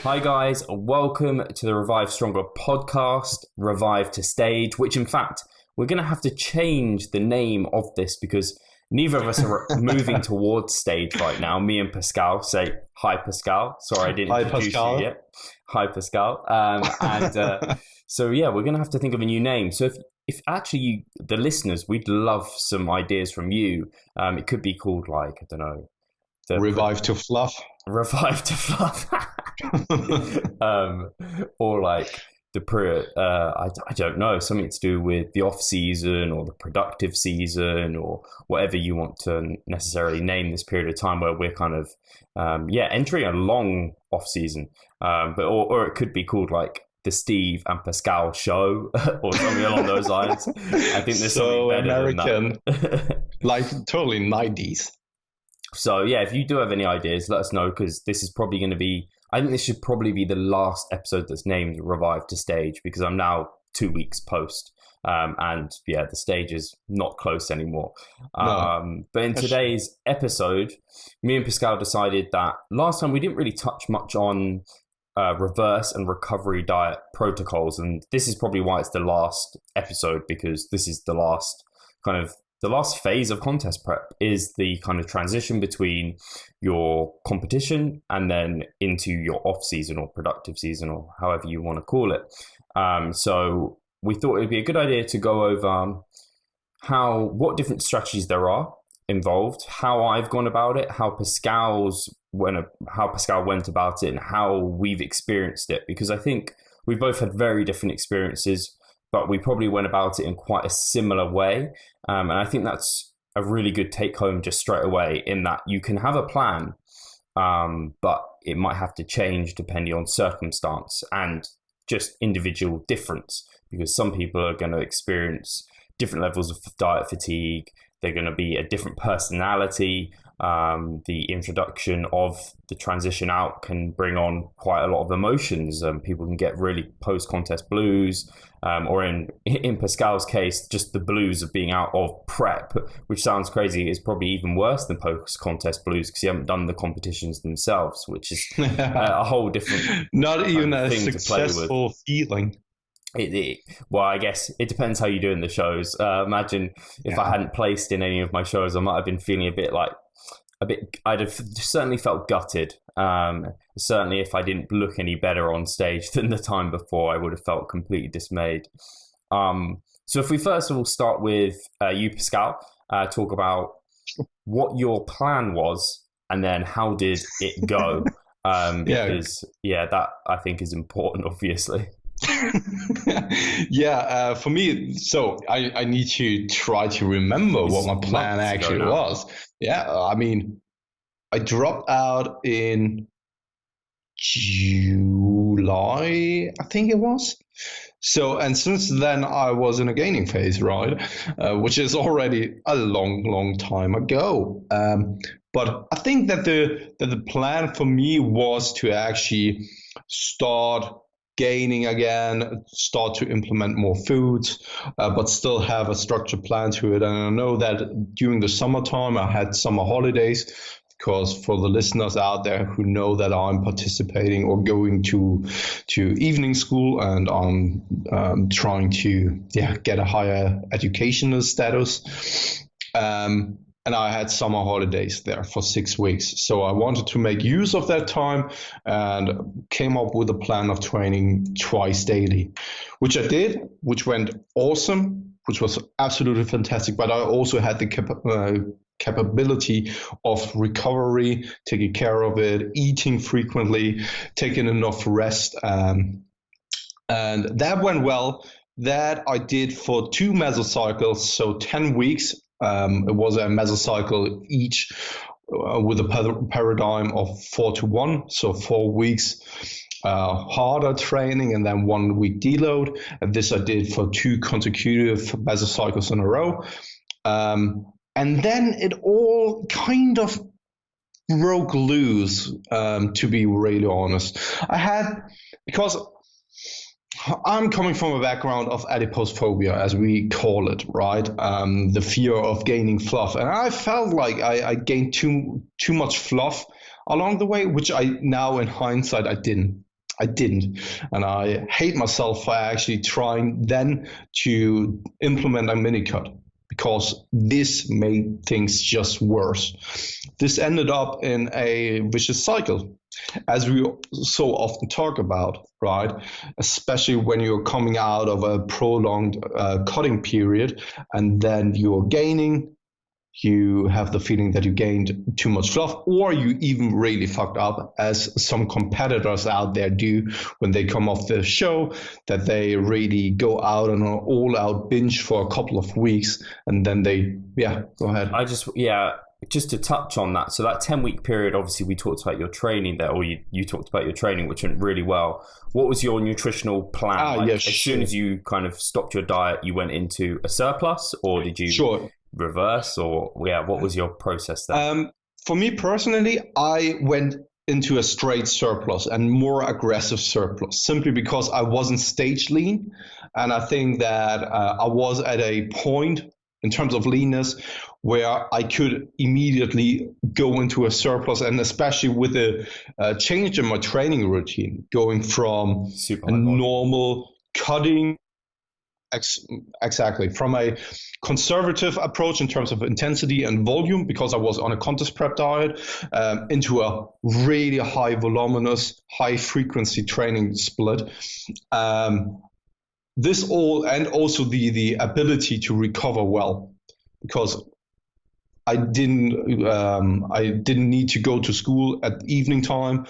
Hi guys, welcome to the Revive Stronger podcast, Revive to Stage, which in fact, we're going to have to change the name of this because neither of us are moving towards stage right now. Me and Pascal say, hi Pascal. Sorry, I didn't introduce you yet. Hi Pascal. So yeah, we're going to have to think of a new name. So if actually the listeners, we'd love some ideas from you. It could be called like, I don't know. Revive to Fluff. Revive to Fluff. Or like the I don't know, something to do with the off season or the productive season or whatever you want to necessarily name this period of time where we're kind of entering a long off season, or it could be called like the Steve and Pascal show or something along those lines. I think there's so something better American, than that. like totally 90s. So yeah, if you do have any ideas, let us know, because this is probably going to be, I think this should probably be the last episode that's named Revive to Stage, because I'm now 2 weeks post. And yeah, the stage is not close anymore. But in today's episode, me and Pascal decided that last time we didn't really touch much on reverse and recovery diet protocols. And this is probably why it's the last episode, because this is the last phase of contest prep, is the kind of transition between your competition and then into your off season or productive season, or however you want to call it. So we thought it'd be a good idea to go over what different strategies there are involved, how I've gone about it, how Pascal went about it, and how we've experienced it, because I think we both had very different experiences, but we probably went about it in quite a similar way. And I think that's a really good take home just straight away, in that you can have a plan, but it might have to change depending on circumstance and just individual difference, because some people are going to experience different levels of diet fatigue. They're going to be a different personality. The introduction of the transition out can bring on quite a lot of emotions. People can get really post-contest blues, or in Pascal's case, just the blues of being out of prep, which sounds crazy, is probably even worse than post-contest blues because you haven't done the competitions themselves, which is a whole different not even a thing successful feeling. Well, I guess it depends how you do in the shows. Imagine if I hadn't placed in any of my shows, I might have been feeling I'd have certainly felt gutted. Certainly if I didn't look any better on stage than the time before, I would have felt completely dismayed. So if we first of all start with you, Pascal, talk about what your plan was and then how did it go? Because that I think is important, obviously. For me, so I need to try to remember what my plan actually was. I mean, I dropped out in July, I think it was. So, and since then I was in a gaining phase, right? Which is already a long time ago. But I think that the plan for me was to actually start gaining again, start to implement more foods, but still have a structured plan to it. And I know that during the summertime, I had summer holidays, because for the listeners out there who know that I'm participating or going to evening school, and I'm trying to get a higher educational status. And I had summer holidays there for 6 weeks. So I wanted to make use of that time and came up with a plan of training twice daily, which I did, which went awesome, which was absolutely fantastic. But I also had the capability of recovery, taking care of it, eating frequently, taking enough rest. And that went well. That I did for 2 mesocycles, so 10 weeks. It was a mesocycle each with a paradigm of 4-1, so 4 weeks harder training and then 1 week deload. And this I did for 2 consecutive mesocycles in a row. And then it all kind of broke loose, to be really honest. Because I'm coming from a background of adipose phobia, as we call it, right? The fear of gaining fluff. And I felt like I gained too much fluff along the way, which I now in hindsight, I didn't. I didn't. And I hate myself for actually trying then to implement a mini cut, because this made things just worse. This ended up in a vicious cycle, as we so often talk about, right? Especially when you're coming out of a prolonged cutting period and then you're gaining. You have the feeling that you gained too much fluff, or you even really fucked up, as some competitors out there do when they come off the show, that they really go out on an all-out binge for a couple of weeks, and then they, go ahead. Just to touch on that. So that 10-week period, obviously we talked about your training there, or you talked about your training, which went really well. What was your nutritional plan? As soon as you kind of stopped your diet, you went into a surplus, or did you reverse, or what was your process there? For me personally, I went into a straight surplus and more aggressive surplus, simply because I wasn't stage lean, and I think that I was at a point in terms of leanness where I could immediately go into a surplus, and especially with the change in my training routine, going from a normal cutting, exactly, from a conservative approach in terms of intensity and volume, because I was on a contest prep diet, into a really high voluminous, high frequency training split. This all, and also the ability to recover well, because I didn't need to go to school at evening time.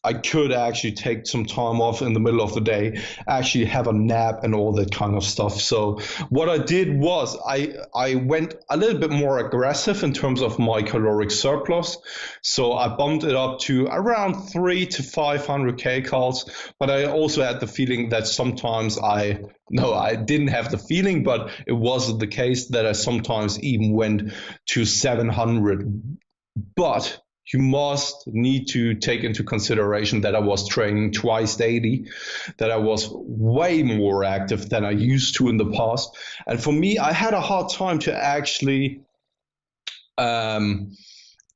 I could actually take some time off in the middle of the day, actually have a nap and all that kind of stuff. So what I did was I went a little bit more aggressive in terms of my caloric surplus. So I bumped it up to around 300 to 500 kcals. But I also had the feeling that sometimes I didn't have the feeling, but it was the case that I sometimes even went to 700. But you must need to take into consideration that I was training twice daily, that I was way more active than I used to in the past. And for me, I had a hard time to actually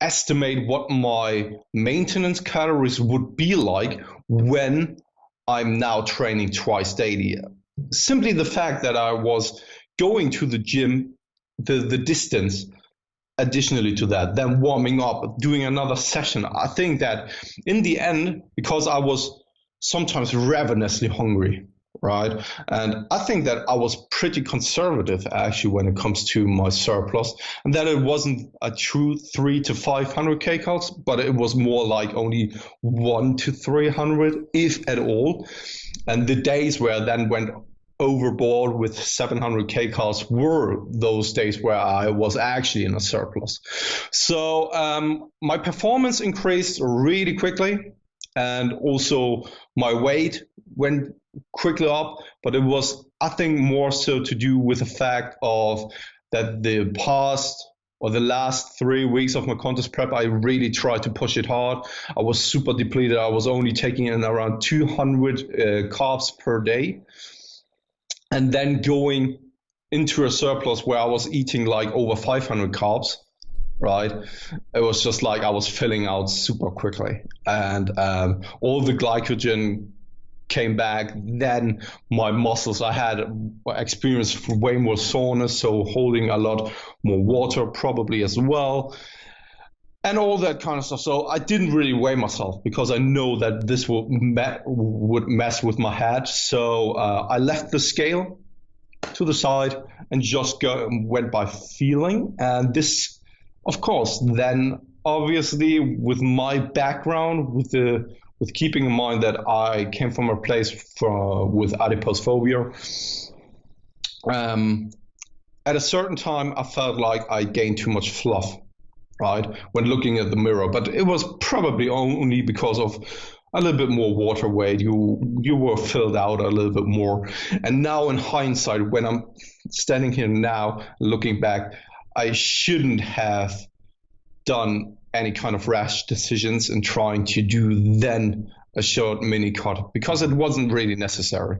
estimate what my maintenance calories would be like when I'm now training twice daily. Simply the fact that I was going to the gym, the distance, additionally to that, then warming up, doing another session. I think that in the end, because I was sometimes ravenously hungry, right? And I think that I was pretty conservative actually when it comes to my surplus, and that it wasn't a true 300 to 500 kcals, but it was more like only 100 to 300, if at all. And the days where I then went overboard with 700 kcals were those days where I was actually in a surplus. So my performance increased really quickly, and also my weight went quickly up, but it was, I think, more so to do with the fact of that the last 3 weeks of my contest prep, I really tried to push it hard. I was super depleted. I was only taking in around 200 carbs per day, and then going into a surplus where I was eating like over 500 carbs, right? It was just like I was filling out super quickly, and all the glycogen came back. Then my muscles, I had experienced way more soreness, so holding a lot more water probably as well, and all that kind of stuff. So I didn't really weigh myself because I know that this would mess with my head. So I left the scale to the side and just went by feeling. And this, of course, then obviously with my background, with keeping in mind that I came from a place with adipose phobia, at a certain time I felt like I gained too much fluff, right, when looking at the mirror. But it was probably only because of a little bit more water weight. You were filled out a little bit more. And now in hindsight, when I'm standing here now looking back, I shouldn't have done any kind of rash decisions in trying to do then a short mini cut, because it wasn't really necessary.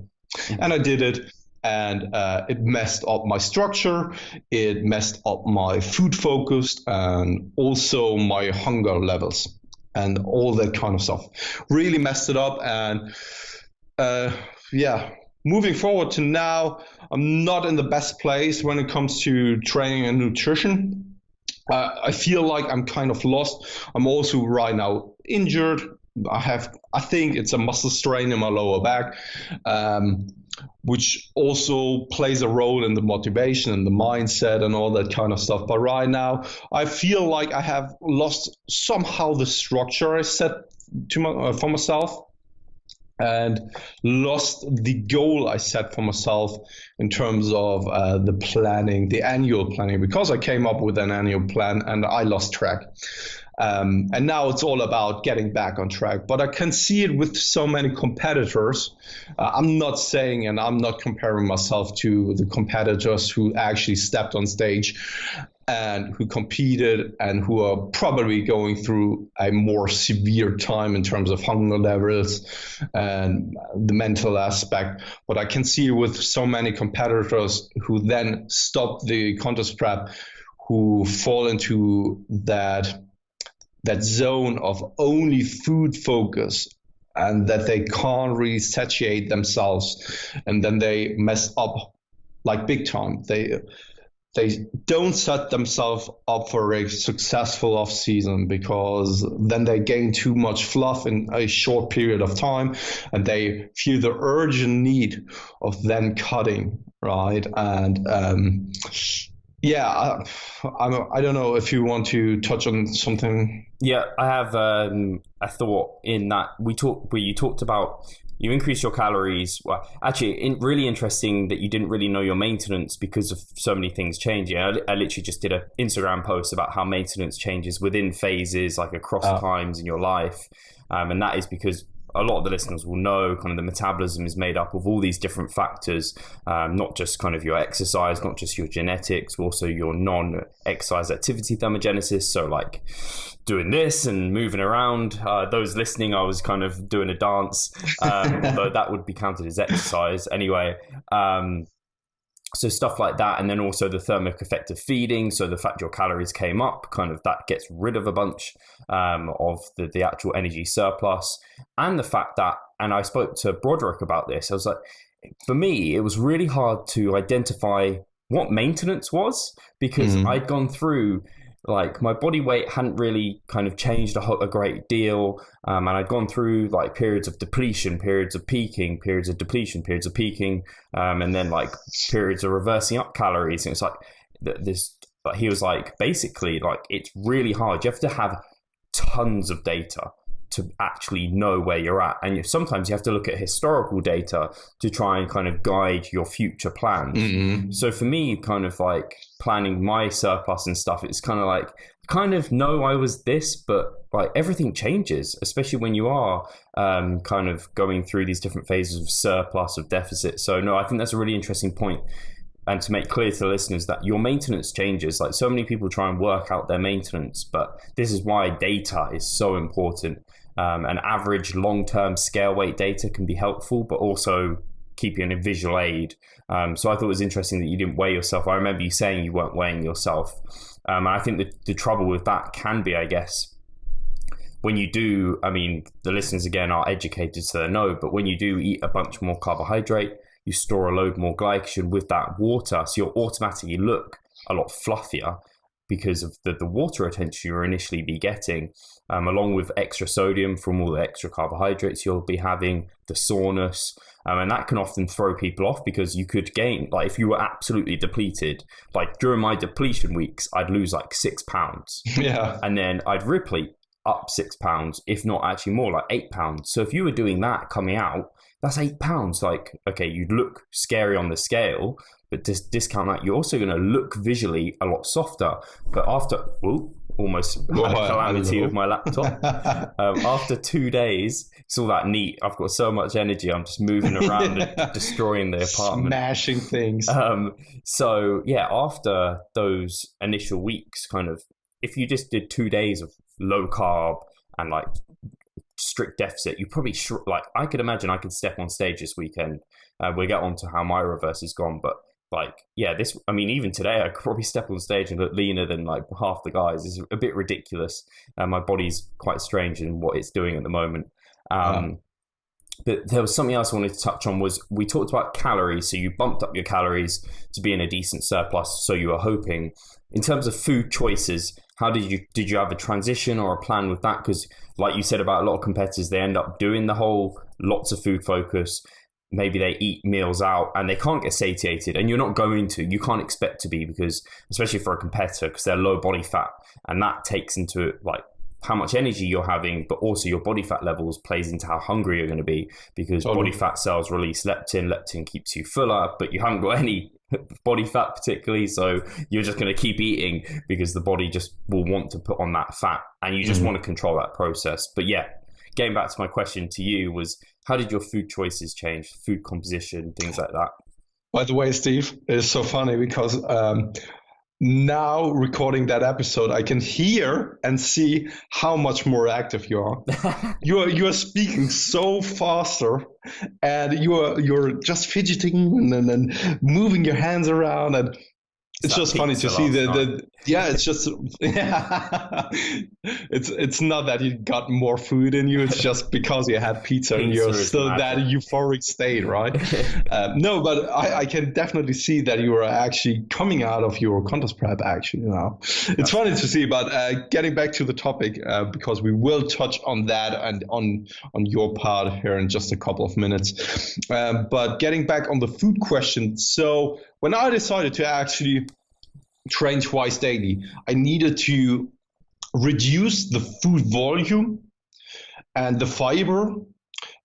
And I did it, and it messed up my structure, it messed up my food focus, and also my hunger levels. and all that kind of stuff. Really messed it up. And moving forward to now, I'm not in the best place when it comes to training and nutrition. I feel like I'm kind of lost. I'm also right now injured. I think it's a muscle strain in my lower back, which also plays a role in the motivation and the mindset and all that kind of stuff. But right now, I feel like I have lost somehow the structure I set for myself, and lost the goal I set for myself in terms of the annual planning, because I came up with an annual plan and I lost track. And now it's all about getting back on track. But I can see it with so many competitors. I'm not saying, and I'm not comparing myself to the competitors who actually stepped on stage and who competed and who are probably going through a more severe time in terms of hunger levels and the mental aspect. But I can see with so many competitors who then stop the contest prep, who fall into that zone of only food focus, and that they can't really satiate themselves, and then they mess up like big time. They don't set themselves up for a successful off season, because then they gain too much fluff in a short period of time, and they feel the urgent need of then cutting, right? And I don't know if you want to touch on something. Yeah, I have a thought in that where you talked about you increase your calories. Well, actually, really interesting that you didn't really know your maintenance because of so many things changing. I literally just did an Instagram post about how maintenance changes within phases, like across times in your life. And that is because a lot of the listeners will know kind of the metabolism is made up of all these different factors, not just kind of your exercise, not just your genetics, also your non-exercise activity thermogenesis. So like doing this and moving around. Those listening, I was kind of doing a dance, although that would be counted as exercise anyway. So stuff like that. And then also the thermic effect of feeding. So the fact your calories came up, kind of that gets rid of a bunch of the actual energy surplus. And the fact that, and I spoke to Broderick about this, I was like, for me, it was really hard to identify what maintenance was, because I'd gone through, like, my body weight hadn't really kind of changed a great deal. And I'd gone through like periods of depletion, periods of peaking, periods of depletion, periods of peaking, and then like periods of reversing up calories. And it's like but he was like, basically, like, it's really hard. You have to have tons of data to actually know where you're at. And sometimes you have to look at historical data to try and kind of guide your future plans. So for me, kind of like planning my surplus and stuff, it's kind of like, kind of know I was this, but like everything changes, especially when you are kind of going through these different phases of surplus, of deficit. So no, I think that's a really interesting point. And to make clear to the listeners that your maintenance changes. Like, so many people try and work out their maintenance, but this is why data is so important. An average long-term scale weight data can be helpful, but also keep you in a visual aid. So I thought it was interesting that you didn't weigh yourself. I remember you saying you weren't weighing yourself. And I think the trouble with that can be, I guess, when you do, I mean, the listeners again are educated, so they know, but when you do eat a bunch more carbohydrate, you store a load more glycogen with that water, so you'll automatically look a lot fluffier because of the water retention you'll initially be getting, along with extra sodium from all the extra carbohydrates you'll be having, the soreness, and that can often throw people off, because you could gain, like if you were absolutely depleted, like during my depletion weeks, I'd lose like 6 pounds. Yeah. And then I'd replete up 6 pounds, if not actually more, like 8 pounds. So if you were doing that coming out, that's 8 pounds. Like, okay, you'd look scary on the scale, but discount that, you're also going to look visually a lot softer. But after, almost had a calamity with my laptop. After 2 days, it's all that neat. I've got so much energy. I'm just moving around and destroying the apartment. Smashing things. So yeah, after those initial weeks, kind of, if you just did 2 days of low carb and like strict deficit, you probably like, I could imagine I could step on stage this weekend. We'll get on to how my reverse is gone, but like, yeah, this, I mean, even today, I could probably step on stage and look leaner than like half the guys. It's a bit ridiculous. My body's quite strange in what it's doing at the moment. Yeah. But there was something else I wanted to touch on was we talked about calories. So you bumped up your calories to be in a decent surplus. So you were hoping in terms of food choices, how did you have a transition or a plan with that? Because like you said about a lot of competitors, they end up doing the whole lots of food focus. Maybe they eat meals out and they can't get satiated, and you're not going to. You can't expect to be, because especially for a competitor, because they're low body fat, and that takes into like how much energy you're having, but also your body fat levels plays into how hungry you're going to be, because body fat cells release leptin. Leptin keeps you fuller, but you haven't got any body fat particularly, so you're just going to keep eating because the body just will want to put on that fat, and you just want to control that process. But yeah, getting back to my question to you was, how did your food choices change, food composition, things like that? By the way, Steve, it's so funny because now recording that episode, I can hear and see how much more active you are. You are speaking so faster, and you're just fidgeting and moving your hands around, and it's just funny to see it's just it's not that you got more food in you, it's just because you had pizza and you're still that euphoric state, right? No, but I can definitely see that you are actually coming out of your contest prep actually now. It's funny to see, but getting back to the topic, because we will touch on that and on your part here in just a couple of minutes, but getting back on the food question. So when I decided to actually train twice daily, I needed to reduce the food volume and the fiber,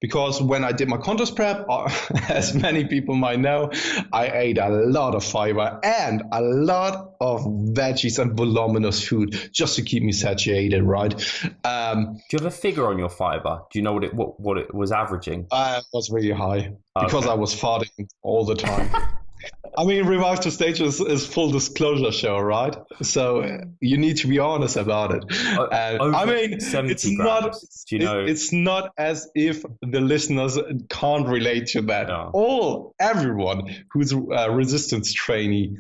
because when I did my contest prep, as many people might know, I ate a lot of fiber and a lot of veggies and voluminous food just to keep me satiated, right? Do you have a figure on your fiber? Do you know what it was averaging? It was really high because I was farting all the time. I mean, Revive to Stage is full disclosure show, right? So you need to be honest about it. I mean, it's not as if the listeners can't relate to that. No. Everyone who's a resistance trainee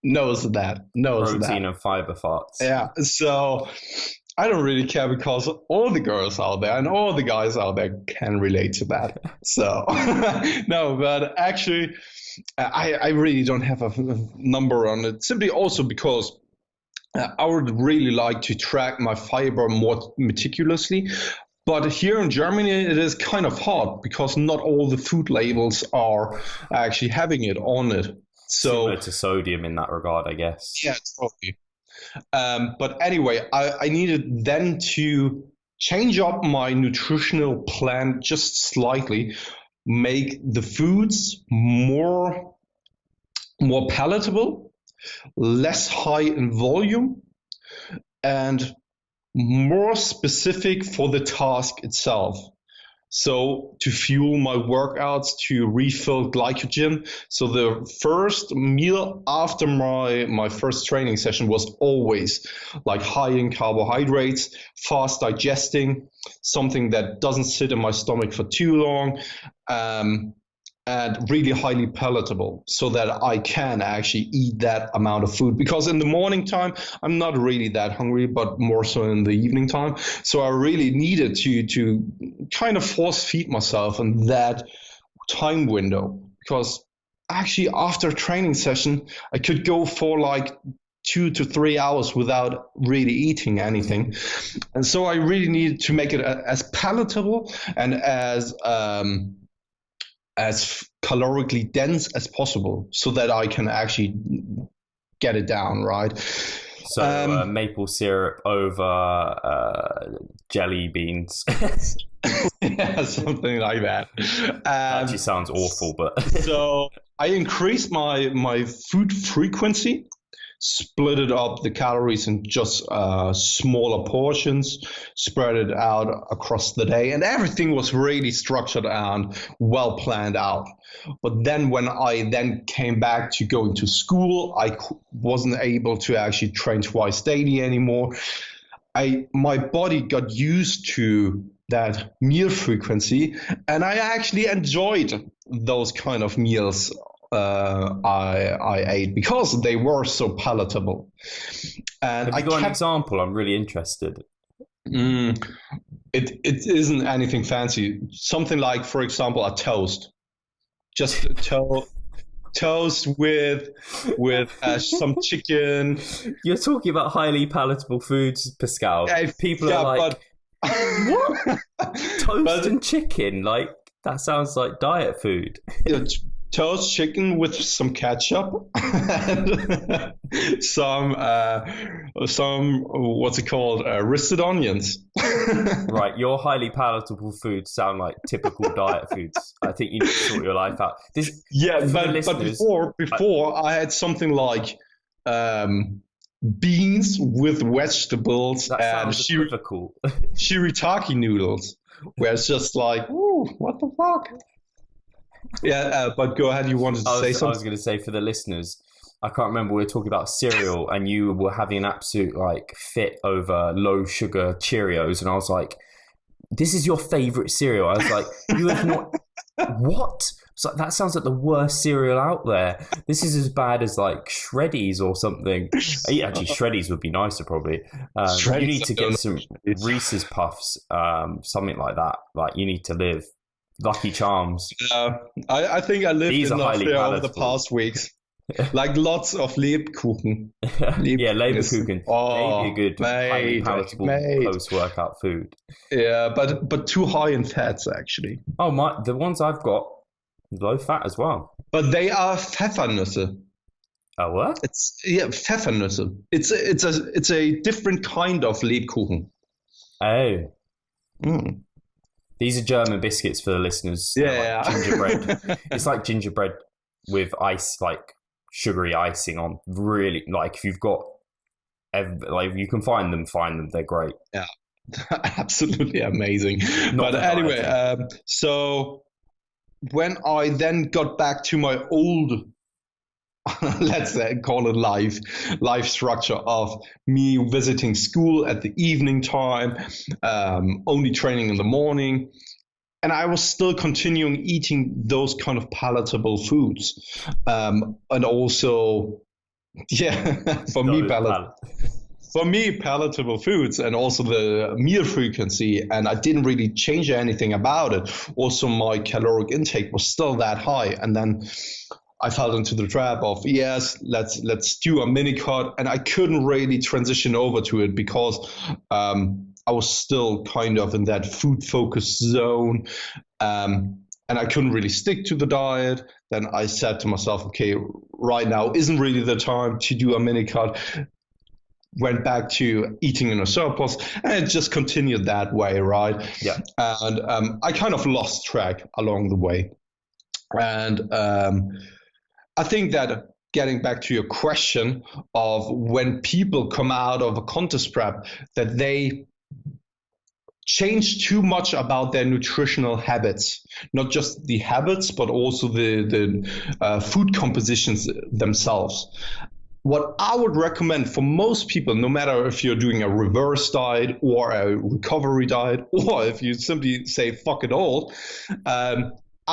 knows that. Protein and fiber farts. Yeah. So I don't really care, because all the girls out there and all the guys out there can relate to that. So no, but actually, I really don't have a number on it, simply also because I would really like to track my fiber more meticulously. But here in Germany, it is kind of hard because not all the food labels are actually having it on it. So similar to sodium in that regard, I guess. Yeah, totally. But anyway, I needed then to change up my nutritional plan just slightly, make the foods more palatable, less high in volume, and more specific for the task itself. So to fuel my workouts, to refill glycogen. So the first meal after my first training session was always like high in carbohydrates, fast digesting, something that doesn't sit in my stomach for too long, and really highly palatable, so that I can actually eat that amount of food. Because in the morning time, I'm not really that hungry, but more so in the evening time. So I really needed to kind of force feed myself in that time window, because actually after a training session, I could go for like 2 to 3 hours without really eating anything. And so I really needed to make it as palatable and as calorically dense as possible, so that I can actually get it down, right? So maple syrup over jelly beans. Yeah, something like that. Actually sounds awful, but so I increased my food frequency, split it up the calories in just smaller portions, spread it out across the day, and everything was really structured and well planned out. But then when I then came back to going to school, I wasn't able to actually train twice daily anymore. My body got used to that meal frequency, and I actually enjoyed those kind of meals I ate because they were so palatable. And Have you got an example? I'm really interested. It isn't anything fancy. Something like, for example, a toast. Just toast with some chicken. You're talking about highly palatable foods, Pascal. People are like, what? Toast and chicken? Like, that sounds like diet food. Toast chicken with some ketchup and some what's it called, roasted onions. Right, your highly palatable foods sound like typical diet foods. I think you need to sort your life out. But before I had something like beans with vegetables and shirataki noodles, where it's just like, ooh, what the fuck? Yeah, but go ahead. You wanted to say something? I was going to say, for the listeners, I can't remember. We were talking about cereal, and you were having an absolute fit over low sugar Cheerios, and I was like, "This is your favorite cereal?" I was like, "You have not what?" It's like, that sounds like the worst cereal out there. This is as bad as like Shreddies or something. Actually, Shreddies would be nicer probably. You need to get some Reese's Puffs, something like that. Like, you need to live. Lucky Charms. I think I lived enough there over the past weeks. Like lots of Lebkuchen. Yeah, Leberkuchen. Maybe a good, highly palatable post-workout food. Yeah, but too high in fats actually. Oh the ones I've got low fat as well. But they are Pfeffernüsse. Oh, what? Pfeffernüsse. It's a different kind of Lebkuchen. Oh. These are German biscuits for the listeners. Yeah, like gingerbread. It's like gingerbread with ice, like sugary icing on. Really, like, if you've got, like, you can find them. They're great. Yeah, absolutely amazing. But anyway, so when I then got back to my old, let's call it life structure of me visiting school at the evening time, only training in the morning, and I was still continuing eating those kind of palatable foods, and also for me palatable foods, and also the meal frequency, and I didn't really change anything about it. Also, my caloric intake was still that high, and then I fell into the trap of, yes, let's do a mini cut, and I couldn't really transition over to it because I was still kind of in that food focused zone, and I couldn't really stick to the diet. Then I said to myself, okay, right now isn't really the time to do a mini cut. Went back to eating in a surplus, and it just continued that way, right? Yeah. And I kind of lost track along the way, and I think that, getting back to your question of when people come out of a contest prep, that they change too much about their nutritional habits, not just the habits, but also the food compositions themselves. What I would recommend for most people, no matter if you're doing a reverse diet or a recovery diet, or if you simply say fuck it all, I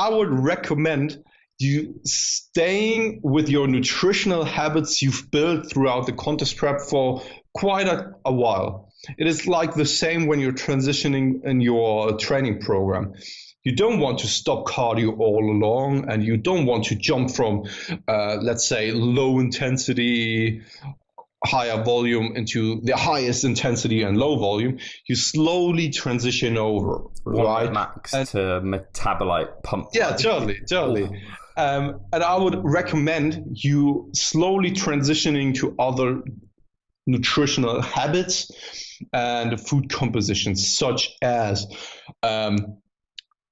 would recommend you staying with your nutritional habits you've built throughout the contest prep for quite a while. It is like the same when you're transitioning in your training program. You don't want to stop cardio all along, and you don't want to jump from, let's say, low intensity, higher volume into the highest intensity and low volume. You slowly transition over, right? Max to metabolite pump. Yeah, totally. And I would recommend you slowly transitioning to other nutritional habits and food compositions, such as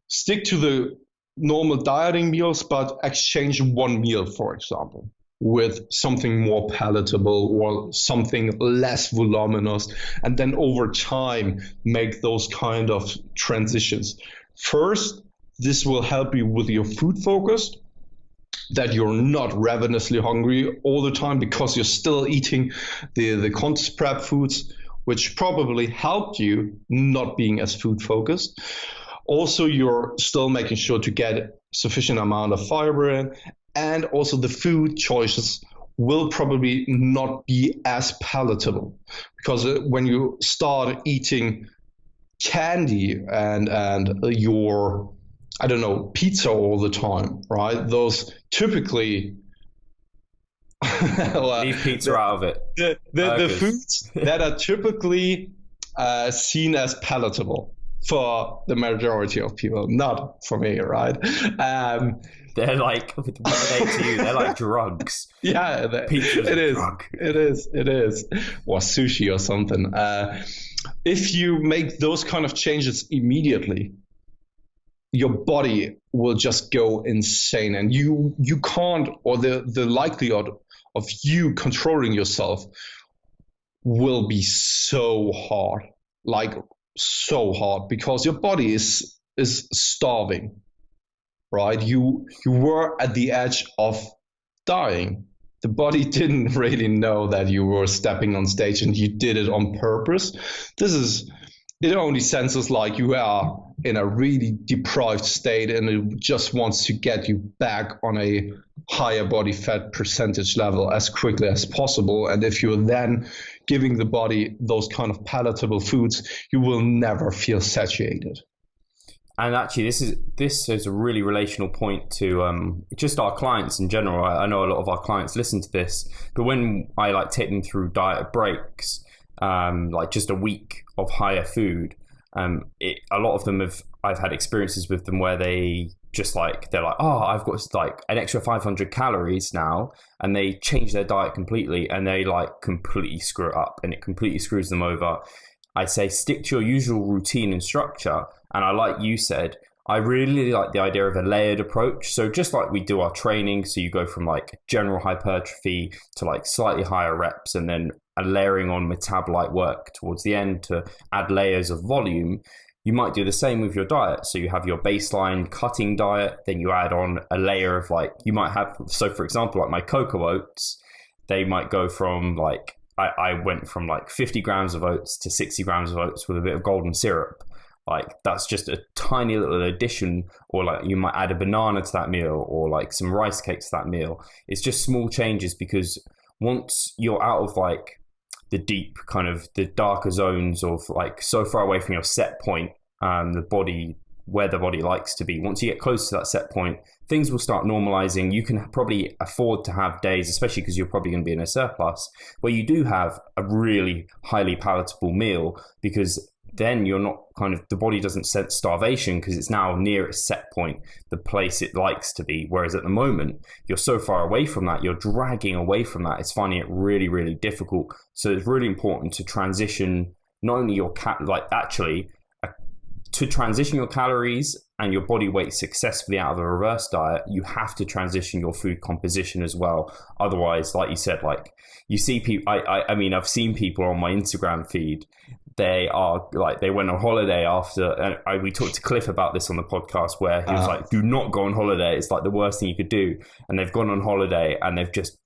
stick to the normal dieting meals, but exchange one meal, for example, with something more palatable or something less voluminous, and then over time make those kind of transitions. First, this will help you with your food focus, that you're not ravenously hungry all the time because you're still eating the contest prep foods, which probably helped you not being as food focused. Also, you're still making sure to get sufficient amount of fiber in, and also the food choices will probably not be as palatable, because when you start eating candy and your, I don't know, pizza all the time, right? Those typically Leave pizza out of it. The foods that are typically seen as palatable for the majority of people, not for me, right? They're like, what are they to you? They're like drugs. Yeah, Pizza's it a is. drug. It is. Or sushi or something. If you make those kind of changes immediately, your body will just go insane, and you can't, or the likelihood of you controlling yourself will be so hard, like so hard, because your body is starving, right? You were at the edge of dying. The body didn't really know that you were stepping on stage, and you did it on purpose. It only senses like you are in a really deprived state, and it just wants to get you back on a higher body fat percentage level as quickly as possible. And if you're then giving the body those kind of palatable foods, you will never feel satiated. And actually, this is a really relational point to just our clients in general. I know a lot of our clients listen to this, but when I like take them through diet breaks, like just a week of higher food, a lot of them I've had experiences with them where they're like, oh, I've got like an extra 500 calories now, and they change their diet completely, and they like completely screw it up, and it completely screws them over. I say stick to your usual routine and structure, and I, like you said, I really like the idea of a layered approach. So just like we do our training, so you go from like general hypertrophy to like slightly higher reps, and then a layering on metabolite work towards the end to add layers of volume. You might do the same with your diet. So you have your baseline cutting diet, then you add on a layer of like, you might have, so for example, like my cocoa oats, they might go from like, I went from like 50 grams of oats to 60 grams of oats with a bit of golden syrup. Like that's just a tiny little addition. Or like you might add a banana to that meal, or like some rice cakes to that meal. It's just small changes, because once you're out of like the deep kind of the darker zones of like so far away from your set point, the body, where the body likes to be, once you get close to that set point, things will start normalizing. You can probably afford to have days, especially because you're probably going to be in a surplus, where you do have a really highly palatable meal, because then you're not kind of, the body doesn't sense starvation because it's now near its set point, the place it likes to be. Whereas at the moment, you're so far away from that, you're dragging away from that. It's finding it really, really difficult. So it's really important to transition not only your to transition your calories and your body weight successfully out of a reverse diet, you have to transition your food composition as well. Otherwise, like you said, like you see people, I mean, I've seen people on my Instagram feed, they are like, they went on holiday after, and we talked to Cliff about this on the podcast, where he was like, do not go on holiday. It's like the worst thing you could do. And they've gone on holiday, and they've just,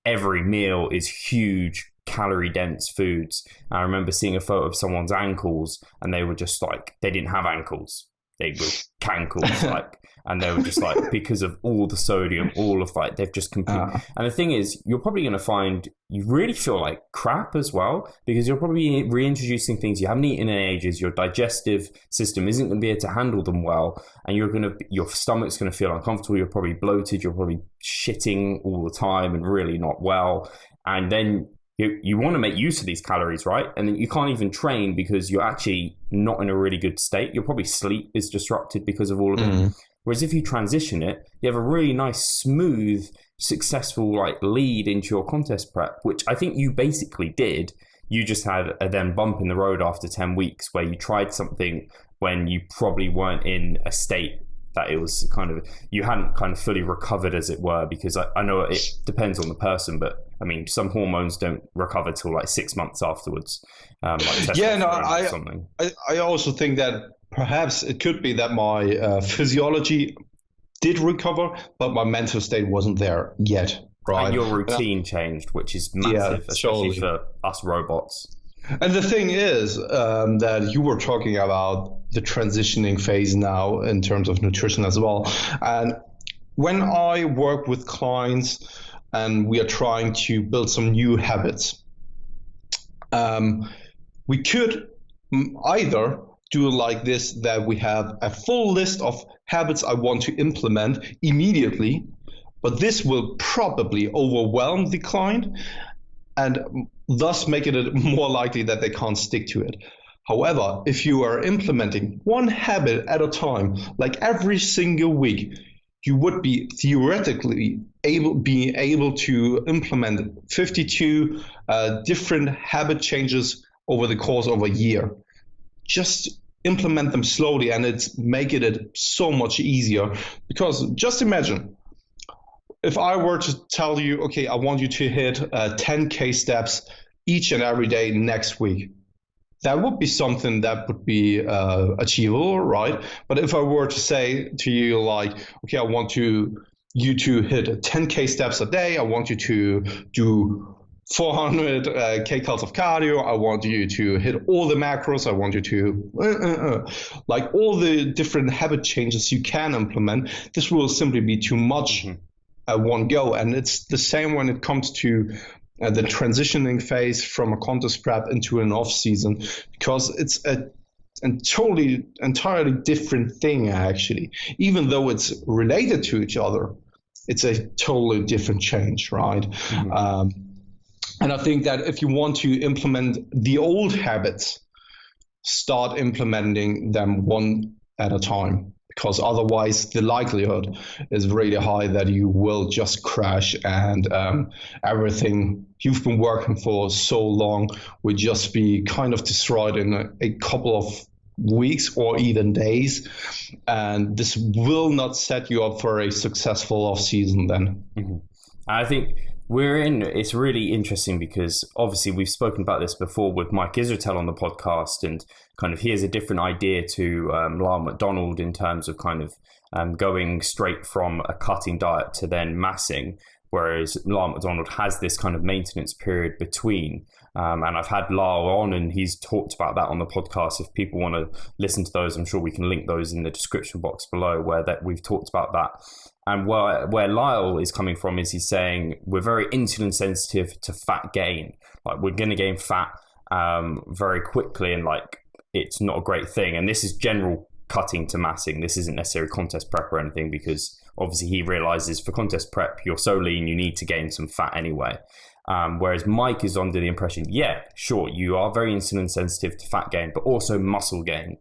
every meal is huge, calorie dense foods. And I remember seeing a photo of someone's ankles, and they were just like, they didn't have ankles, they were cankles, like, and they were just like, because of all the sodium, all of like, they've just completely. And the thing is, you're probably going to find you really feel like crap as well, because you're probably reintroducing things you haven't eaten in ages. Your digestive system isn't going to be able to handle them well, and your stomach's going to feel uncomfortable. You're probably bloated. You're probably shitting all the time and really not well. And then you want to make use of these calories, right? And then you can't even train because you're actually not in a really good state. Your probably sleep is disrupted because of all of it. Whereas if you transition it, you have a really nice, smooth, successful like lead into your contest prep, which I think you basically did. You just had a then bump in the road after 10 weeks where you tried something when you probably weren't in a state that it was kind of, you hadn't kind of fully recovered, as it were, because I know it depends on the person, but I mean, some hormones don't recover till like 6 months afterwards. Like I also think that perhaps it could be that my physiology did recover, but my mental state wasn't there yet. Right? And your routine changed, which is massive, especially for us robots. And the thing is that you were talking about the transitioning phase now in terms of nutrition as well. And when I work with clients and we are trying to build some new habits, we could either do like this, that we have a full list of habits I want to implement immediately, but this will probably overwhelm the client and thus make it more likely that they can't stick to it. However, if you are implementing one habit at a time, like every single week, you would be theoretically able to implement 52 different habit changes over the course of a year. Just implement them slowly, and it's making it so much easier. Because just imagine if I were to tell you, okay, I want you to hit 10K steps each and every day next week. That would be something that would be achievable, right? But if I were to say to you, like, okay, I want you to hit 10K steps a day, I want you to do 400 kcals of cardio, I want you to hit all the macros, I want you to, like all the different habit changes you can implement, this will simply be too much at one go. And it's the same when it comes to the transitioning phase from a contest prep into an off season, because it's a entirely different thing, actually. Even though it's related to each other, it's a totally different change, right? And I think that if you want to implement the old habits, start implementing them one at a time, because otherwise the likelihood is really high that you will just crash, and everything you've been working for so long will just be kind of destroyed in a couple of weeks or even days, and this will not set you up for a successful off season then. I think it's really interesting because obviously we've spoken about this before with Mike Israetel on the podcast, and kind of he has a different idea to Lyle McDonald in terms of kind of going straight from a cutting diet to then massing, whereas Lyle McDonald has this kind of maintenance period between. And I've had Lyle on and he's talked about that on the podcast. If people want to listen to those, I'm sure we can link those in the description box below where that we've talked about that. And where Lyle is coming from is he's saying we're very insulin sensitive to fat gain. Like we're going to gain fat very quickly, and like it's not a great thing. And this is general cutting to massing. This isn't necessarily contest prep or anything, because obviously he realizes for contest prep, you're so lean, you need to gain some fat anyway. Whereas Mike is under the impression, yeah, sure, you are very insulin sensitive to fat gain, but also muscle gain.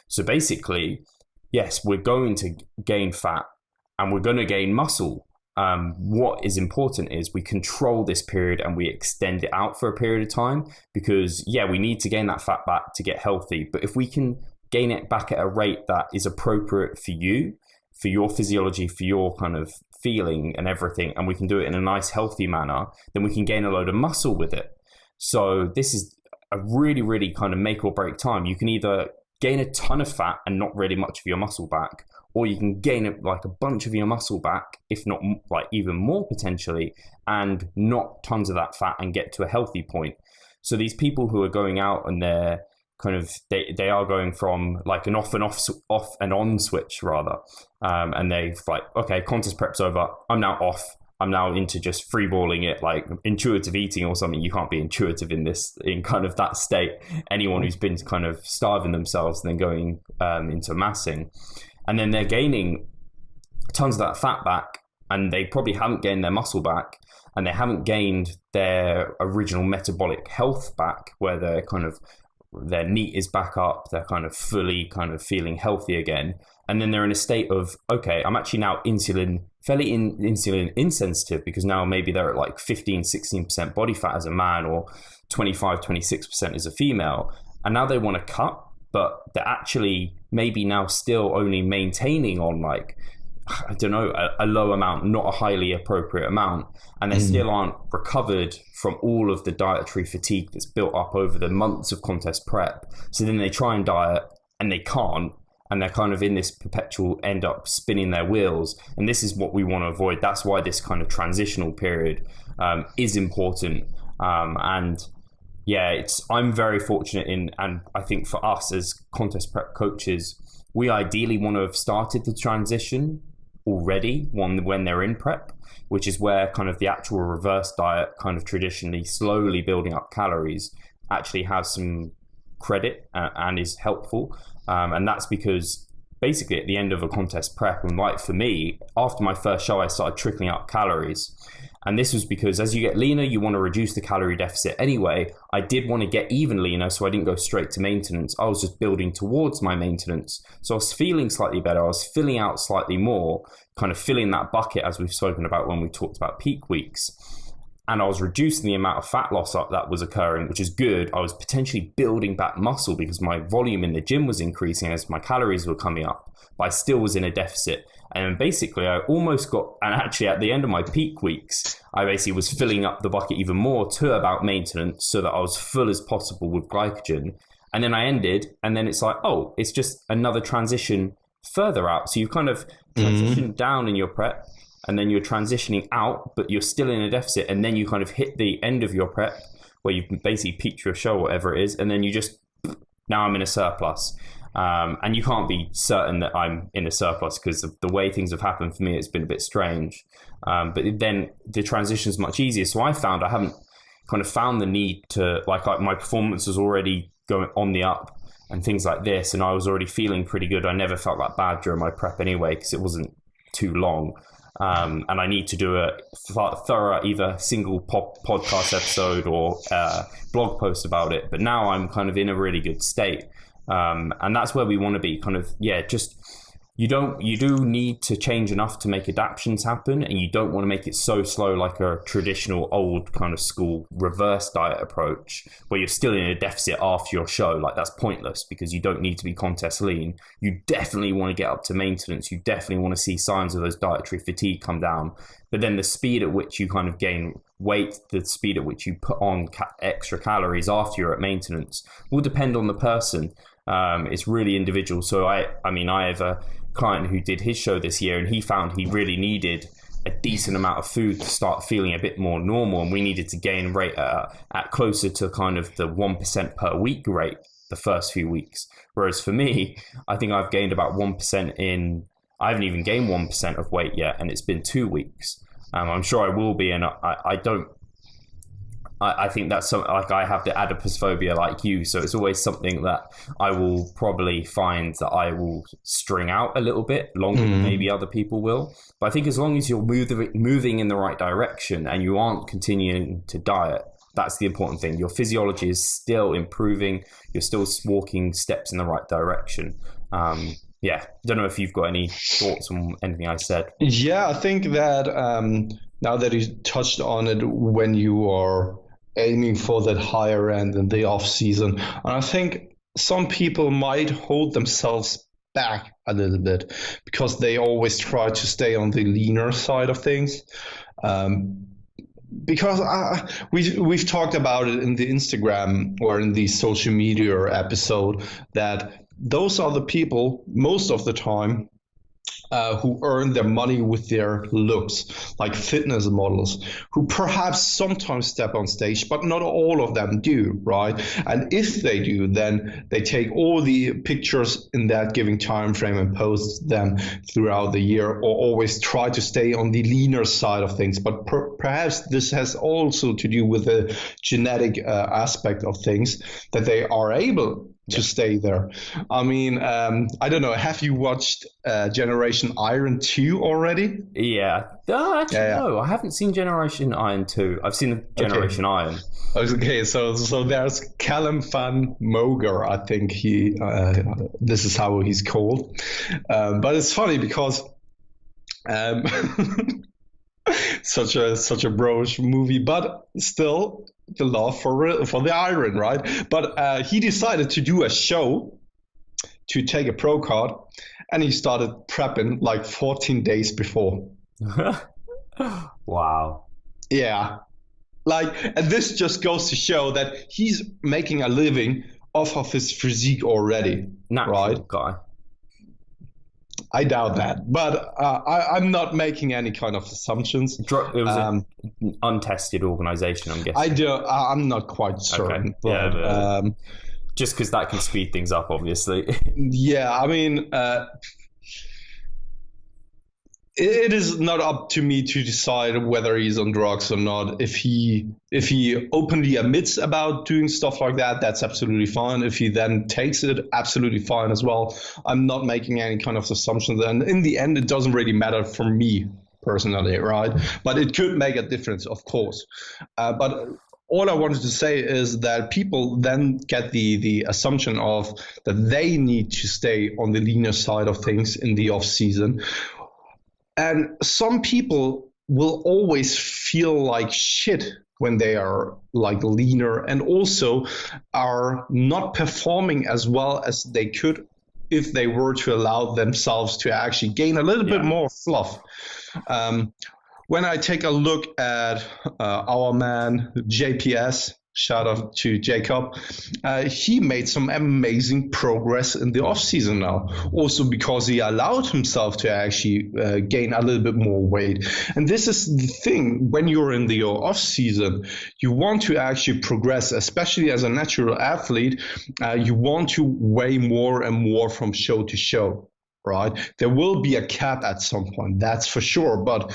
So basically, yes, we're going to gain fat and we're going to gain muscle. What is important is we control this period and we extend it out for a period of time, because yeah, we need to gain that fat back to get healthy. But if we can gain it back at a rate that is appropriate for you, for your physiology, for your kind of feeling and everything, and we can do it in a nice healthy manner, then we can gain a load of muscle with it. So this is a really, really kind of make or break time. You can either gain a ton of fat and not really much of your muscle back, or you can gain like a bunch of your muscle back, if not like even more potentially, and not tons of that fat and get to a healthy point. So these people who are going out and they're kind of they are going from like an off and on switch rather, and they've like, okay, contest prep's over, I'm now off, I'm now into just freeballing it, like intuitive eating or something. You can't be intuitive in kind of that state. Anyone who's been kind of starving themselves and then going into massing, and then they're gaining tons of that fat back, and they probably haven't gained their muscle back, and they haven't gained their original metabolic health back, where they're kind of their NEAT is back up, they're kind of fully kind of feeling healthy again. And then they're in a state of, okay, I'm actually now fairly insulin insensitive, because now maybe they're at like 15-16% body fat as a man, or 25-26% as a female. And now they want to cut, but they're actually maybe now still only maintaining on like, I don't know, a low amount, not a highly appropriate amount. And they still aren't recovered from all of the dietary fatigue that's built up over the months of contest prep. So then they try and diet and they can't. And they're kind of in this perpetual end up spinning their wheels. And this is what we want to avoid. That's why this kind of transitional period is important. And yeah, I'm very fortunate and I think for us as contest prep coaches, we ideally want to have started the transition already when they're in prep, which is where kind of the actual reverse diet, kind of traditionally slowly building up calories, actually has some credit and is helpful. And that's because basically at the end of a contest prep, and like for me, after my first show, I started trickling up calories. And this was because as you get leaner, you want to reduce the calorie deficit anyway. I did want to get even leaner, so I didn't go straight to maintenance. I was just building towards my maintenance. So I was feeling slightly better. I was filling out slightly more, kind of filling that bucket as we've spoken about when we talked about peak weeks. And I was reducing the amount of fat loss that was occurring, which is good. I was potentially building back muscle because my volume in the gym was increasing as my calories were coming up, but I still was in a deficit. And basically I almost got, and actually at the end of my peak weeks, I basically was filling up the bucket even more to about maintenance so that I was full as possible with glycogen. And then I ended, and then it's like, oh, it's just another transition further out. So you kind of transition down in your prep, and then you're transitioning out, but you're still in a deficit. And then you kind of hit the end of your prep where you've basically peaked your show, whatever it is. And then you just, now I'm in a surplus. And you can't be certain that I'm in a surplus because of the way things have happened for me, it's been a bit strange. But then the transition is much easier. So I found I haven't kind of found the need to, like my performance was already going on the up and things like this. And I was already feeling pretty good. I never felt that bad during my prep anyway, because it wasn't too long. And I need to do a thorough either single podcast episode or blog post about it. But now I'm kind of in a really good state. And that's where we want to be, kind of, just you do need to change enough to make adaptations happen, and you don't want to make it so slow like a traditional old kind of school reverse diet approach where you're still in a deficit after your show. Like, that's pointless because you don't need to be contest lean. You definitely want to get up to maintenance. You definitely want to see signs of those dietary fatigue come down. But then the speed at which you kind of gain weight, the speed at which you put on extra calories after you're at maintenance will depend on the person. It's really individual. So I have a client who did his show this year, and he found he really needed a decent amount of food to start feeling a bit more normal, and we needed to gain rate at closer to kind of the 1% per week rate the first few weeks. Whereas for me, I think I've gained about 1% I haven't even gained 1% of weight yet, and it's been 2 weeks. I'm sure I will be, and I think that's something, like, I have the adipophobia like you, so it's always something that I will probably find that I will string out a little bit longer than maybe other people will. But I think as long as you're moving in the right direction and you aren't continuing to diet, that's the important thing. Your physiology is still improving. You're still walking steps in the right direction. Don't know if you've got any thoughts on anything I said. Yeah, I think that now that you touched on it, when you are aiming for that higher end in the off season, and I think some people might hold themselves back a little bit because they always try to stay on the leaner side of things. Because we've talked about it in the Instagram or in the social media episode, that those are the people most of the time who earn their money with their looks, like fitness models, who perhaps sometimes step on stage, but not all of them do, right? And if they do, then they take all the pictures in that given time frame and post them throughout the year, or always try to stay on the leaner side of things. But perhaps this has also to do with the genetic aspect of things, that they are able to stay there. I mean, I don't know, have you watched Generation Iron 2 already? Yeah. No, I haven't seen Generation Iron 2. I've seen Generation Iron. Okay, so there's Callum Van Moger, I think this is how he's called. But it's funny because such a bro-ish movie, but still the love for the iron, right? But he decided to do a show to take a pro card, and he started prepping like 14 days before. Wow. Yeah. And this just goes to show that he's making a living off of his physique already. Natural right? guy. I doubt that, but I'm not making any kind of assumptions. It was an untested organization, I'm guessing. I'm not quite certain. Okay. But just because that can speed things up, obviously. Yeah, I mean, it is not up to me to decide whether he's on drugs or not. If he openly admits about doing stuff like that, that's absolutely fine. If he then takes it, absolutely fine as well. I'm not making any kind of assumptions, and in the end, it doesn't really matter for me personally, right? But it could make a difference, of course. But all I wanted to say is that people then get the assumption of that they need to stay on the leaner side of things in the off season. And some people will always feel like shit when they are like leaner, and also are not performing as well as they could if they were to allow themselves to actually gain a little bit more fluff. When I take a look at our man JPS, shout out to Jacob, he made some amazing progress in the off season now. Also because he allowed himself to actually gain a little bit more weight. And this is the thing: when you're in the off season, you want to actually progress, especially as a natural athlete. You want to weigh more and more from show to show. Right, there will be a cap at some point, that's for sure. But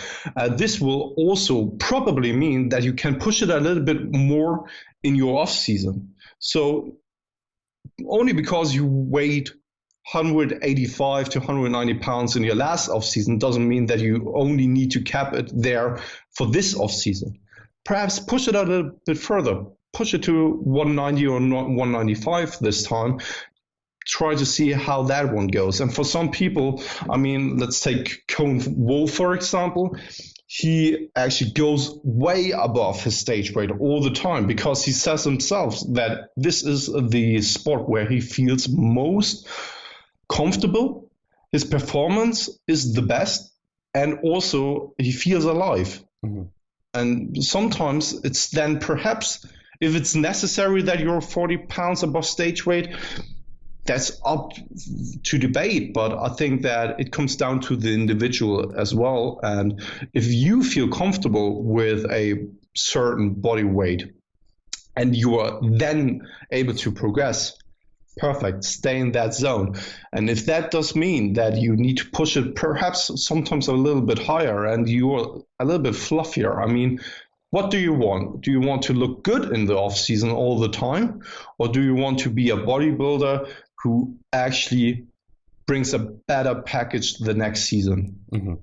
this will also probably mean that you can push it a little bit more in your off season. So only because you weighed 185 to 190 pounds in your last off season doesn't mean that you only need to cap it there for this off season. Perhaps push it a little bit further. Push it to 190 or 195 this time. Try to see how that one goes. And for some people, I mean, let's take Cone Wolf, for example. He actually goes way above his stage weight all the time because he says himself that this is the sport where he feels most comfortable. His performance is the best, and also he feels alive. Mm-hmm. And sometimes it's then perhaps, if it's necessary that you're 40 pounds above stage weight, that's up to debate, but I think that it comes down to the individual as well. And if you feel comfortable with a certain body weight and you are then able to progress, perfect, stay in that zone. And if that does mean that you need to push it perhaps sometimes a little bit higher and you are a little bit fluffier, I mean, what do you want? Do you want to look good in the off season all the time? Or do you want to be a bodybuilder who actually brings a better package the next season? Mm-hmm.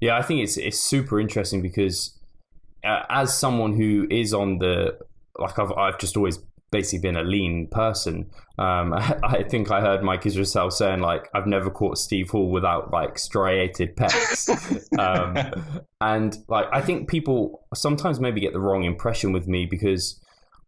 Yeah, I think it's super interesting because as someone who is on the, like I've just always basically been a lean person. I think I heard Mike Israel saying like, I've never caught Steve Hall without like striated pecs. And like, I think people sometimes maybe get the wrong impression with me because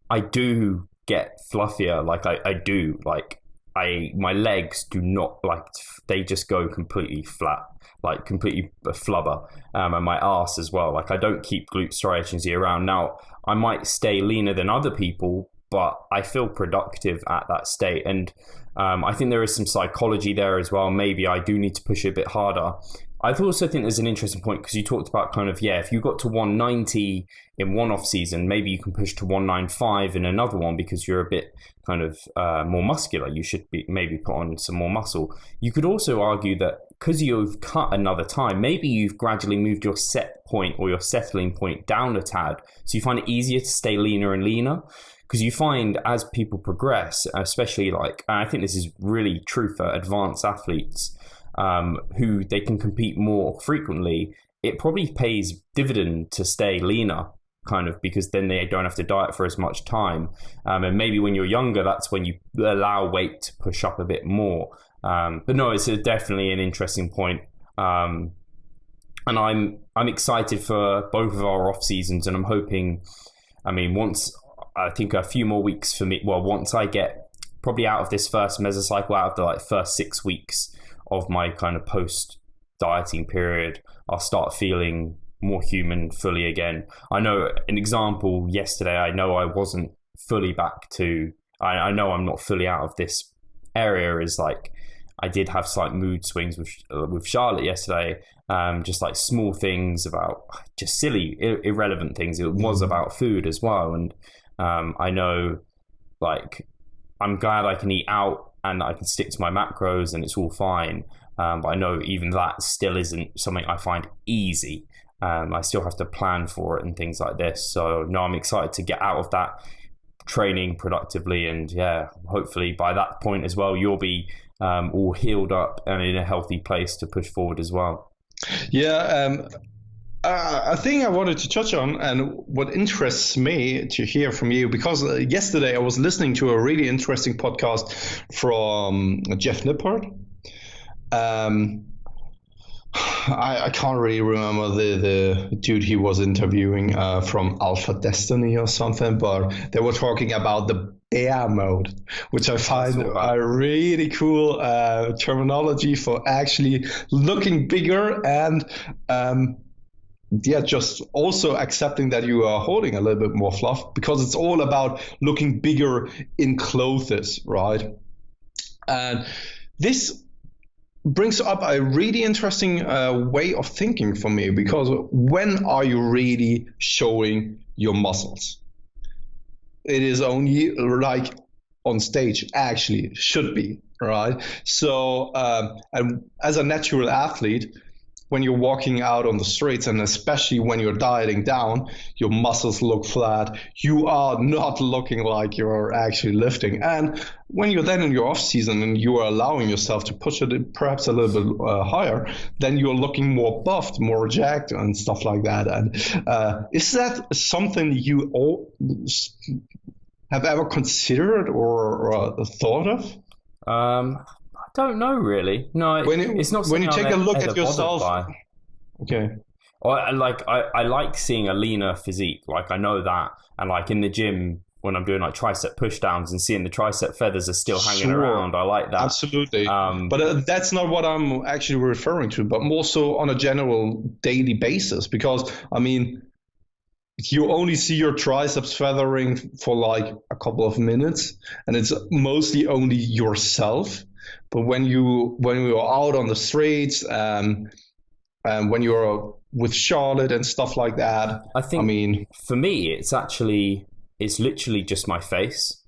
I do get fluffier. Like I do, like my legs do not, like, they just go completely flat, like completely flubber, and my ass as well. Like I don't keep glute striations year round. Now I might stay leaner than other people, but I feel productive at that state. And I think there is some psychology there as well. Maybe I do need to push it a bit harder. I also think there's an interesting point because you talked about kind of, if you got to 190 in one off season, maybe you can push to 195 in another one because you're a bit kind of more muscular. You should be maybe put on some more muscle. You could also argue that because you've cut another time, maybe you've gradually moved your set point or your settling point down a tad. So you find it easier to stay leaner and leaner. Because you find as people progress, especially like, and I think this is really true for advanced athletes who they can compete more frequently, it probably pays dividend to stay leaner, kind of, because then they don't have to diet for as much time. And maybe when you're younger, that's when you allow weight to push up a bit more. But no, it's definitely an interesting point. And I'm excited for both of our off seasons, and I'm hoping, I mean, I think a few more weeks for me. Well, once I get probably out of this first mesocycle, out of the like first 6 weeks of my kind of post dieting period, I'll start feeling more human fully again. I know an example yesterday, I know I wasn't fully back to, I know I'm not fully out of this area, is like, I did have slight mood swings with Charlotte yesterday, just like small things about just silly, irrelevant things. It was about food as well. And I know, like, I'm glad I can eat out and I can stick to my macros and it's all fine. But I know even that still isn't something I find easy. I still have to plan for it and things like this. So no, I'm excited to get out of that training productively, and hopefully by that point as well, you'll be all healed up and in a healthy place to push forward as well. A thing I wanted to touch on, and what interests me to hear from you, because yesterday I was listening to a really interesting podcast from Jeff Nippard. I can't really remember the dude he was interviewing from Alpha Destiny or something, but they were talking about the bear mode, which I find a really cool terminology for actually looking bigger and just also accepting that you are holding a little bit more fluff, because it's all about looking bigger in clothes, right? And this brings up a really interesting way of thinking for me, because when are you really showing your muscles? It is only like on stage, actually should be, right? So and as a natural athlete, when you're walking out on the streets, and especially when you're dieting down, your muscles look flat. You are not looking like you're actually lifting. And when you're then in your off season and you are allowing yourself to push it perhaps a little bit higher, then you're looking more buffed, more jacked and stuff like that. And is that something you all have ever considered or thought of? I don't know really. No, it's not. When you take a look at yourself, okay. I like seeing a leaner physique. Like I know that, and like in the gym when I'm doing like tricep push downs and seeing the tricep feathers are still hanging around. I like that. Absolutely. But that's not what I'm actually referring to, but more so on a general daily basis, because I mean, you only see your triceps feathering for like a couple of minutes, and it's mostly only yourself. But when you're out on the streets and when you're with Charlotte and stuff like that, I mean, for me, it's literally just my face.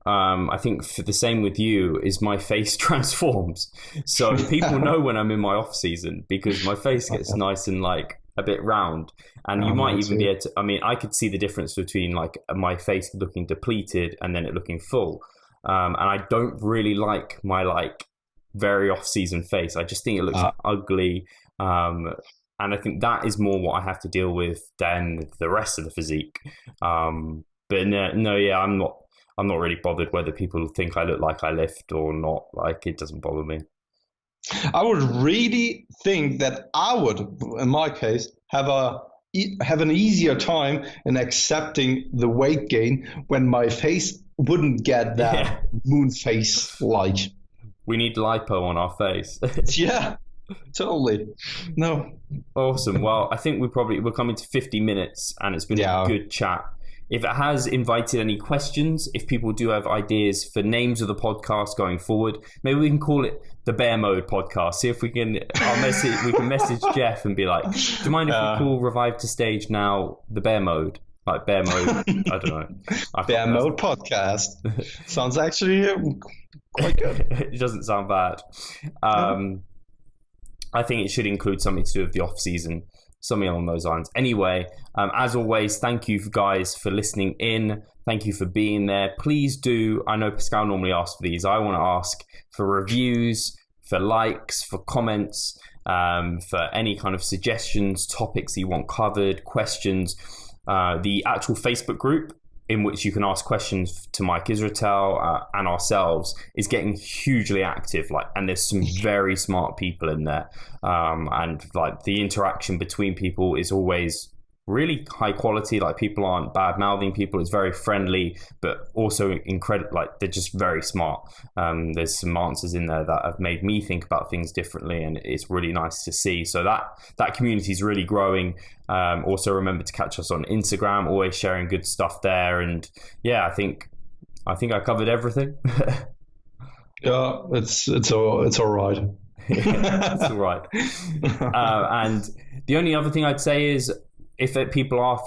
I think for the same with you is my face transforms. So people know when I'm in my off season, because my face gets nice and like a bit round, and you might even be able to, I mean, I could see the difference between like my face looking depleted and then it looking full. And I don't really like my like very off-season face. I just think it looks ugly, and I think that is more what I have to deal with than the rest of the physique. But no, I'm not really bothered whether people think I look like I lift or not. Like, it doesn't bother me. I would really think that I would, in my case, have an easier time in accepting the weight gain when my face wouldn't get that moon face like. We need lipo on our face. Yeah, totally. No. Awesome. Well, I think we're coming to 50 minutes, and it's been a good chat. If it has invited any questions, if people do have ideas for names of the podcast going forward, maybe we can call it the Bear Mode Podcast. See if we can message Jeff and be like, do you mind if we call Revive to Stage now the Bear Mode? Like Bear Mode, I don't know. Bear Mode Podcast. Sounds actually quite good. It doesn't sound bad. I think it should include something to do with the off season, something along those lines. Anyway, as always, thank you guys for listening in. Thank you for being there. Please do. I know Pascal normally asks for these. I want to ask for reviews, for likes, for comments, for any kind of suggestions, topics that you want covered, questions. The actual Facebook group in which you can ask questions to Mike Israetel and ourselves is getting hugely active, and there's some very smart people in there, and like the interaction between people is always really high quality. Like, people aren't bad mouthing people. It's very friendly, but also incredible. Like, they're just very smart. There's some answers in there that have made me think about things differently, and it's really nice to see. So that community is really growing. Also, remember to catch us on Instagram, always sharing good stuff there. And yeah, I think I covered everything. Yeah, it's all right. It's all right. And the only other thing I'd say is, if people are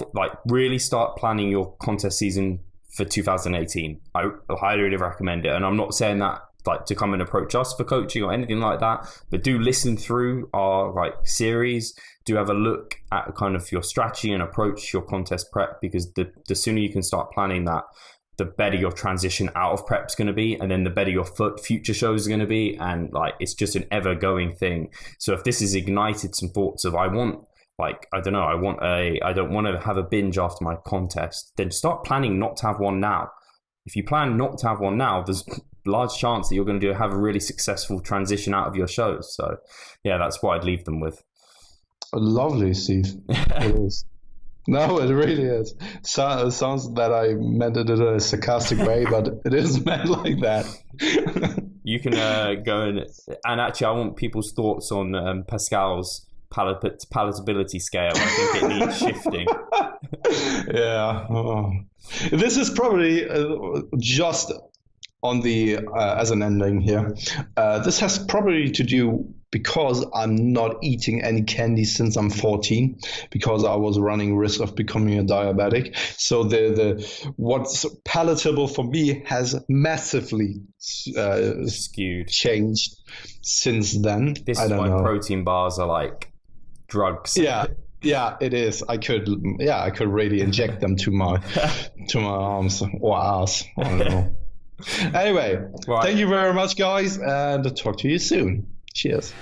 really start planning your contest season for 2018, I highly recommend it. And I'm not saying that like to come and approach us for coaching or anything like that, but do listen through our like series. Do have a look at kind of your strategy and approach your contest prep, because the sooner you can start planning that, the better your transition out of prep is going to be, and then the better your future shows are going to be. And like, it's just an ever going thing. So if this has ignited some thoughts of, I don't want to have a binge after my contest, then start planning not to have one now. If you plan not to have one now, there's a large chance that you're going to have a really successful transition out of your shows. So yeah, that's what I'd leave them with. Lovely, Steve. It is. No, it really is. It sounds that I meant it in a sarcastic way, but it is meant like that. You can go and actually, I want people's thoughts on Pascal's palatability scale. I think it needs shifting. Yeah. Oh. This is probably just on the as an ending here. This has probably to do because I'm not eating any candy since I'm 14, because I was running risk of becoming a diabetic. So the what's palatable for me has massively skewed, changed since then. This is why protein bars are like drugs. Yeah, it is. I could really inject them to my arms or ass. I don't know. Anyway, Thank you very much, guys, and talk to you soon. Cheers.